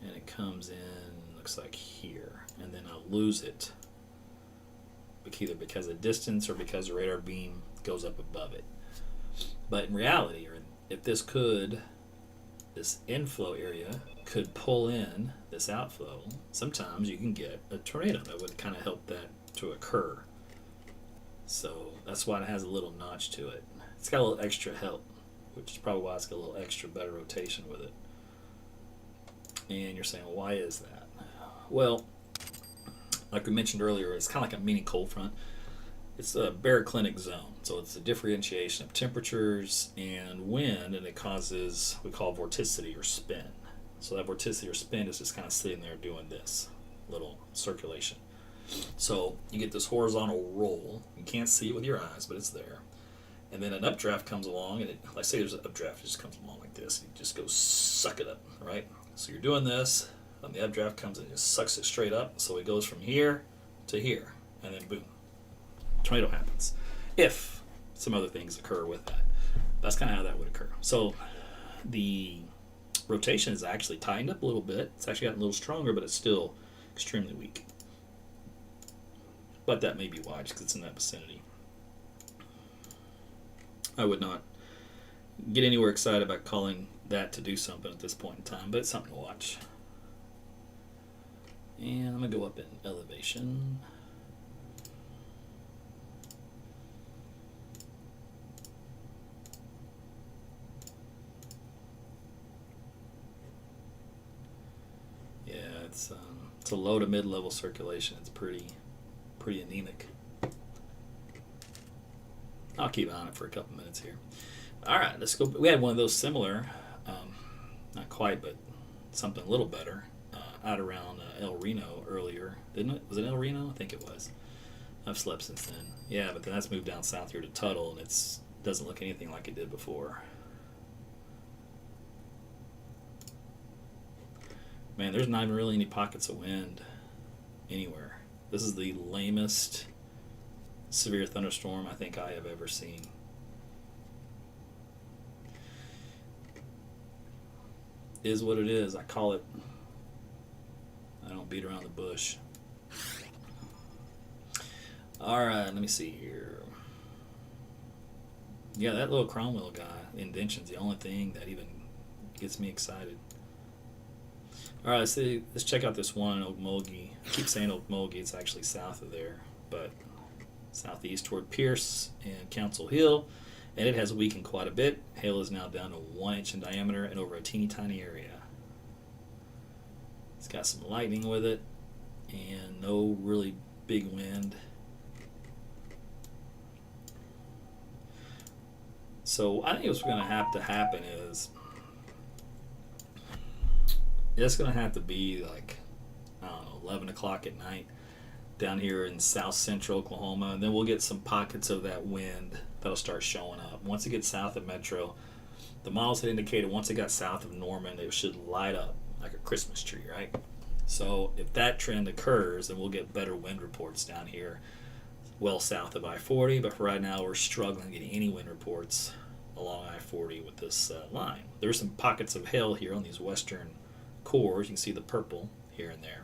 And it comes in, looks like here. And then I'll lose it, either because of distance or because the radar beam goes up above it. But in reality, or if this inflow area could pull in this outflow, sometimes you can get a tornado that would kind of help that to occur. So that's why it has a little notch to it. It's got a little extra help, which is probably why it's got a little extra better rotation with it. And you're saying, well, why is that? Well, like we mentioned earlier, it's kind of like a mini cold front. It's a baroclinic zone, so it's a differentiation of temperatures and wind, and it causes what we call vorticity or spin. So that vorticity or spin is just kind of sitting there doing this little circulation. So you get this horizontal roll. You can't see it with your eyes, but it's there. And then an updraft comes along, and like say there's an updraft, it just comes along like this. You just go suck it up, right? So you're doing this, and the updraft comes and just sucks it straight up. So it goes from here to here, and then boom. Tornado happens if some other things occur with that. That's kind of how that would occur. So the rotation is actually tightened up a little bit. It's actually gotten a little stronger, but it's still extremely weak. But that may be why, just because it's in that vicinity. I would not get anywhere excited about calling that to do something at this point in time, but it's something to watch. And I'm going to go up in elevation. It's a low to mid-level circulation. It's pretty anemic. I'll keep on it for a couple minutes here. All right, let's go. We had one of those similar, not quite, but something a little better, out around El Reno earlier, didn't it? Was it El Reno? I think it was. I've slept since then. Yeah, but then that's moved down south here to Tuttle, and it doesn't look anything like it did before. Man, there's not even really any pockets of wind anywhere. This is the lamest severe thunderstorm I think I have ever seen. is what it is. I call it. I don't beat around the bush. All right, let me see here. Yeah, that little Cromwell guy, indention's the only thing that even gets me excited. All right, let's check out this one in Okmulgee. I keep saying Okmulgee, it's actually south of there, but southeast toward Pierce and Council Hill, and it has weakened quite a bit. Hail is now down to 1 inch in diameter and over a teeny tiny area. It's got some lightning with it and no really big wind. So I think what's going to have to happen is it's going to have to be like, I don't know, 11 o'clock at night down here in south central Oklahoma, and then we'll get some pockets of that wind that'll start showing up. Once it gets south of Metro, the models had indicated once it got south of Norman, it should light up like a Christmas tree, right? So if that trend occurs, then we'll get better wind reports down here well south of I-40, but for right now we're struggling getting any wind reports along I-40 with this line. There's some pockets of hail here on these western cores. You can see the purple here and there.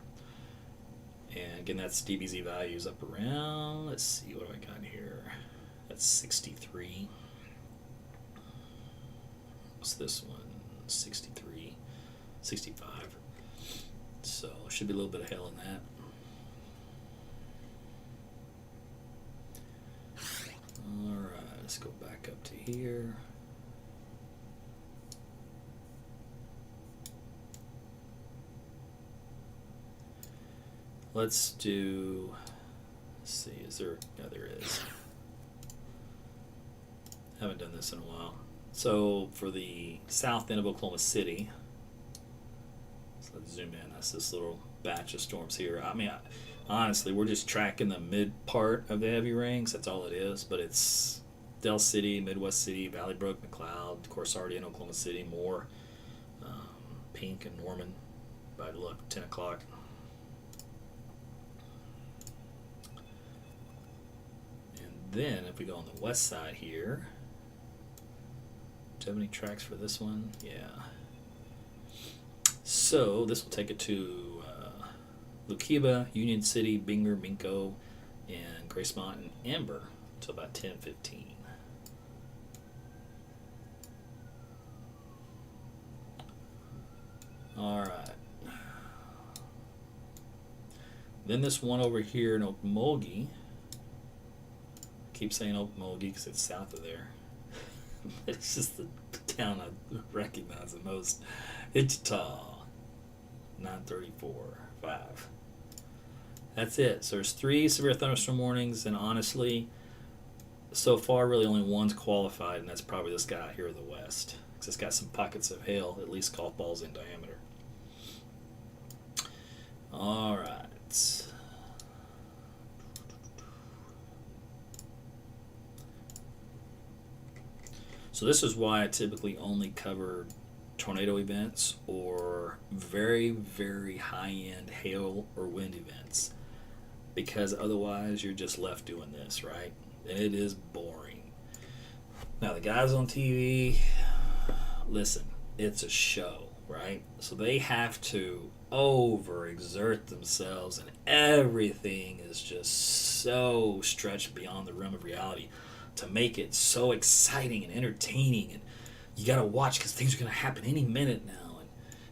And again, that's DBZ values up around, let's see, what do I got here? That's 63. What's this one? 63, 65. So should be a little bit of hail in that. Alright, let's go back up to here. Let's do, let's see, is there, yeah, there is. Haven't done this in a while. So for the south end of Oklahoma City, so let's zoom in, that's this little batch of storms here. I mean, honestly, we're just tracking the mid part of the heavy rings, that's all it is, but it's Del City, Midwest City, Valley Brook, McLeod, of course already in Oklahoma City, Moore, Pink and Norman, by look, 10 o'clock. Then, if we go on the west side here, do you have any tracks for this one? Yeah. So, this will take it to Lukiba, Union City, Binger, Minko, and Gracemont and Amber until about 10:15. Alright. Then this one over here in Okmulgee. Keep saying Okmulgee because it's south of there. It's just the town I recognize the most. Wichita, 934.5. That's it. So there's 3 severe thunderstorm warnings, and honestly, so far really only one's qualified, and that's probably this guy here in the west, because it's got some pockets of hail, at least golf balls in diameter. All right. So this is why I typically only cover tornado events or very, very high-end hail or wind events, because otherwise you're just left doing this, right? And it is boring. Now the guys on TV, listen, it's a show, right? So they have to overexert themselves, and everything is just so stretched beyond the rim of reality to make it so exciting and entertaining, and you gotta watch because things are gonna happen any minute now.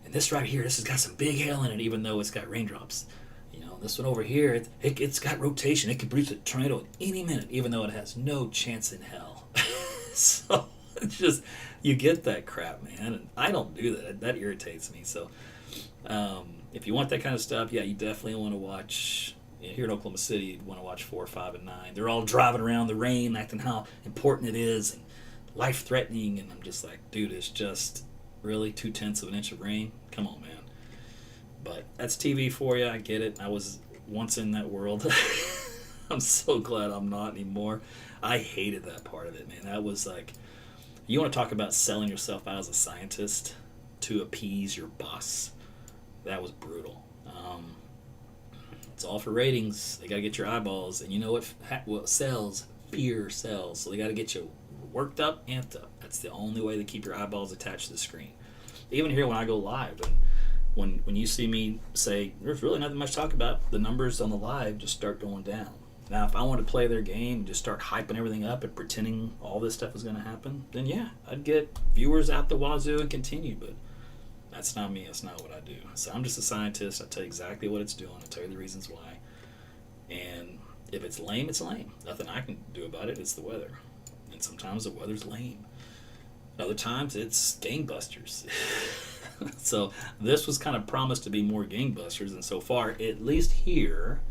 And this right here, this has got some big hail in it, even though it's got raindrops. You know, this one over here, it's got rotation. It could produce a tornado at any minute, even though it has no chance in hell. So it's just, you get that crap, man, and I don't do that. That irritates me. So if you want that kind of stuff, yeah, you definitely want to watch. Here in Oklahoma City, you'd want to watch 4, 5, and 9. They're all driving around the rain, acting how important it is and life-threatening, and I'm just like, dude, it's just really 0.2 of an inch of rain. Come on, man. But that's TV for you. I get it. I was once in that world. I'm so glad I'm not anymore. I hated that part of it, man. That was like, you want to talk about selling yourself out as a scientist to appease your boss. That was brutal. It's all for ratings. They got to get your eyeballs. And you know what sells? Fear sells. So they got to get you worked up, amped up. That's the only way to keep your eyeballs attached to the screen. even here when I go live, and when you see me say there's really nothing much to talk about, the numbers on the live just start going down. Now, if I want to play their game and just start hyping everything up and pretending all this stuff is going to happen, then yeah, I'd get viewers out the wazoo and continue. But that's not me. That's not what I do. So I'm just a scientist. I tell you exactly what it's doing. I tell you the reasons why. And if it's lame, it's lame. Nothing I can do about it. It's the weather. And sometimes the weather's lame. Other times it's gangbusters. So this was kind of promised to be more gangbusters. And so far, at least here,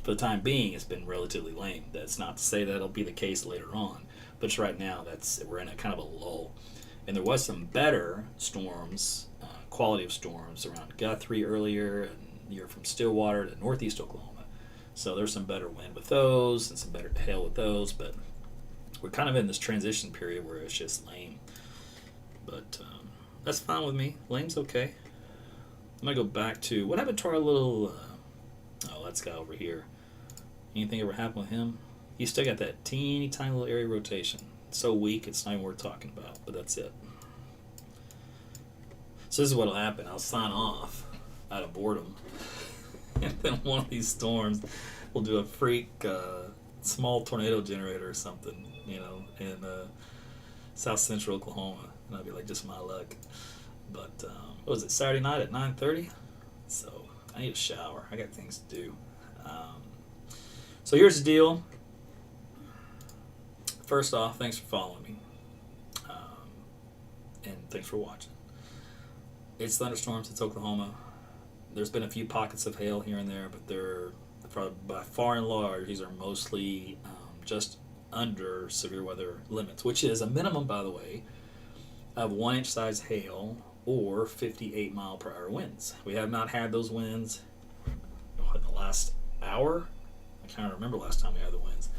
for the time being, it's been relatively lame. That's not to say that it'll be the case later on, but just right now, we're in a kind of a lull. And there was some better storms, quality of storms around Guthrie earlier, and you're from Stillwater to northeast Oklahoma. So there's some better wind with those and some better hail with those, but we're kind of in this transition period where it's just lame. But that's fine with me. Lame's okay. I'm going to go back to what happened to our little... that guy over here. Anything ever happened with him? He's still got that teeny tiny little area rotation. It's so weak, it's not even worth talking about, but that's it. So this is what'll happen. I'll sign off out of boredom. And then one of these storms will do a freak small tornado generator or something, in south central Oklahoma. And I'll be like, just my luck. But what was it, Saturday night at 9:30? So I need a shower. I got things to do. So here's the deal. First off, thanks for following me. And thanks for watching. It's thunderstorms. It's Oklahoma. There's been a few pockets of hail here and there, but by far and large, these are mostly just under severe weather limits, which is a minimum, by the way, of 1-inch size hail or 58 mile per hour winds. We have not had those winds in the last hour. I can't remember last time we had the winds.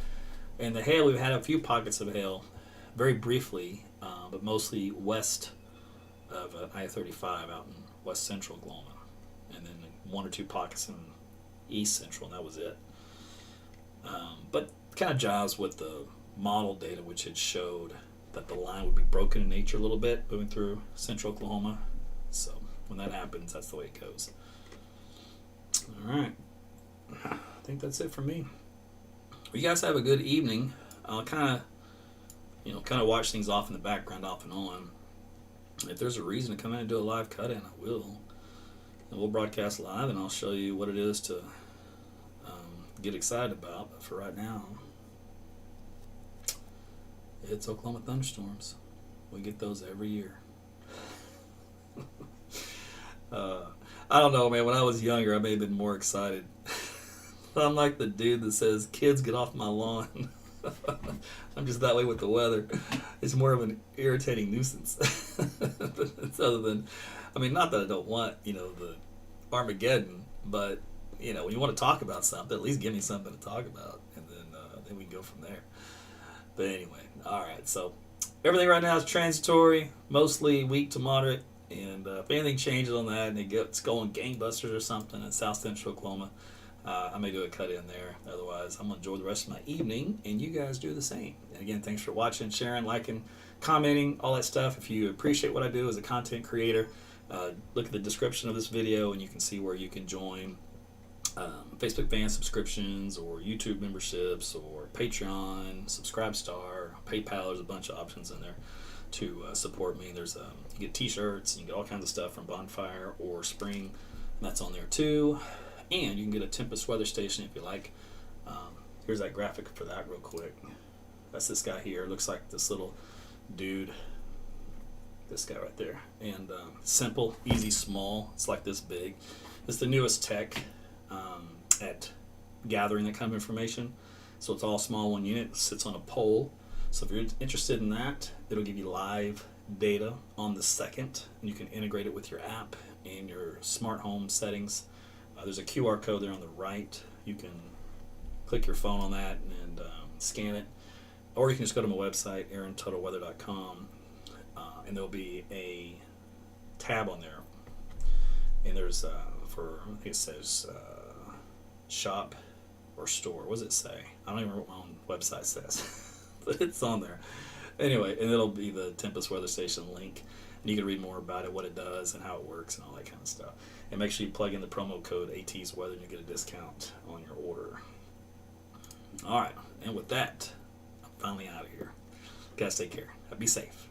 And the hail, we've had a few pockets of hail very briefly, but mostly west of I-35 out in west central Oklahoma. And then 1 or 2 pockets in east central, and that was it. But kind of jives with the model data, which had showed that the line would be broken in nature a little bit moving through central Oklahoma. So when that happens, that's the way it goes. All right. I think that's it for me. Well, you guys have a good evening. I'll kind of watch things off in the background, off and on. If there's a reason to come in and do a live cut-in, I will. And we'll broadcast live, and I'll show you what it is to get excited about. But for right now, it's Oklahoma thunderstorms. We get those every year. I don't know, man. When I was younger, I may have been more excited. I'm like the dude that says, "Kids, get off my lawn." I'm just that way with the weather. It's more of an irritating nuisance. It's other than, not that I don't want, the Armageddon, but, when you want to talk about something, at least give me something to talk about, and then we can go from there. But anyway, all right. So everything right now is transitory, mostly weak to moderate, and if anything changes on that and it gets going gangbusters or something in south central Oklahoma, I may do a cut in there. Otherwise, I'm going to enjoy the rest of my evening, and you guys do the same. And again, thanks for watching, sharing, liking, commenting, all that stuff. If you appreciate what I do as a content creator, look at the description of this video, and you can see where you can join Facebook fan subscriptions or YouTube memberships or Patreon, Subscribestar, PayPal. There's a bunch of options in there to support me. There's you get t-shirts, and you get all kinds of stuff from Bonfire or Spring. That's on there too. And you can get a Tempest weather station if you like. Here's that graphic for that real quick. That's this guy here. Looks like this little dude. This guy right there. And simple, easy, small. It's like this big. It's the newest tech at gathering that kind of information. So it's all small, one unit. It sits on a pole. So if you're interested in that, it'll give you live data on the second. And you can integrate it with your app and your smart home settings. There's a QR code there on the right. You can click your phone on that and scan it. Or you can just go to my website, aarontutleweather.com, and there'll be a tab on there. And there's, I think it says shop or store. What does it say? I don't even remember what my own website says. But it's on there. Anyway, and it'll be the Tempest weather station link. And you can read more about it, what it does, and how it works, and all that kind of stuff. And make sure you plug in the promo code AT's Weather and you get a discount on your order. All right, and with that, I'm finally out of here. Guys, take care. Be safe.